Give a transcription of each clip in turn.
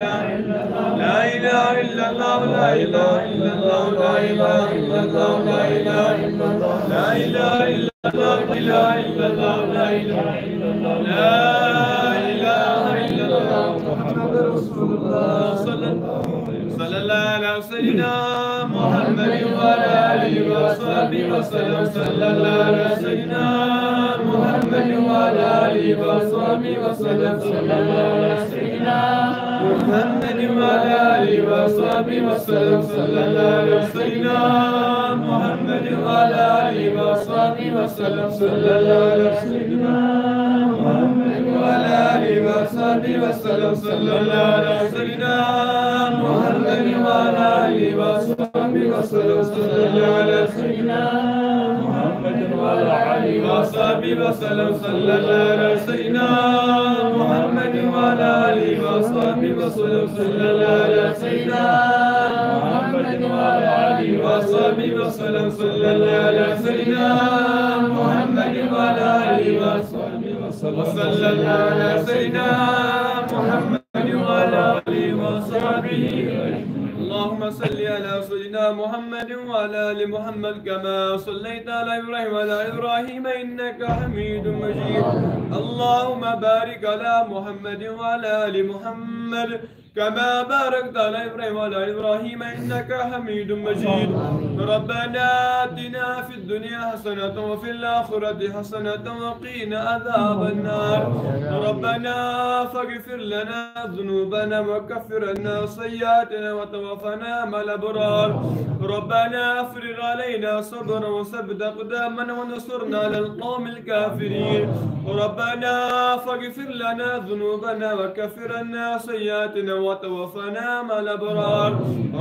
لا إله إلا الله لا إله إلا الله لا إله إلا الله لا إله إلا الله لا إله إلا الله لا إله إلا الله لا إله إلا الله لا إله إلا الله محمد رسول الله صلى الله على سيدنا محمد وعلى آله وصحبه وسلم صلى الله على سيدنا محمد وعلى آله وصحبه وسلم صلى الله على سيدنا محمد وعلى آله وصحبه وسلم صلى الله على سيدنا محمد وعلى آله وصحبه وسلم صلى الله على سيدنا محمد وعلى آله وصحبه وسلم صلى الله على سيدنا محمد وعلى آله وصحبه وسلم صلى الله على سيدنا محمد وعلى آله وصحبه وسلم صلى الله على سيدنا محمد وعلى آله وصحبه وسلم صلى الله على سيدنا محمد وعلى آله وصحبه وسلم صلى الله على سيدنا محمد وعلى آله وصحبه وسلم صلى الله على سيدنا محمد وعلى آله وصحبه. اللهم صل على سيدنا محمد وعلى آل محمد كما صليت على إبراهيم وعلى إبراهيم إنك حميد مجيد. اللهم بارك على محمد وعلى آل محمد كما باركت على إبراهيم وعلى إبراهيم إنك حميد مجيد. ربنا آتنا في الدنيا حسنة وفي الآخرة حسنة وقنا عذاب النار. ربنا فاغفر لنا ذنوبنا وكفر عنا سيئاتنا وتوفنا مع الأبرار. ربنا افرغ علينا صبرا وثبت أقدامنا وانصرنا على القوم الكافرين. ربنا فاغفر لنا ذنوبنا وكفر عنا سيئاتنا وتوفنا مع الأبرار.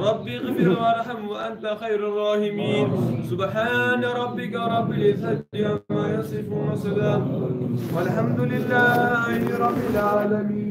رب اغفر وارحم وأنت خير الراحمين. سبحان ربك رب العزة عما يصفون وسلام والحمد لله رب العالمين.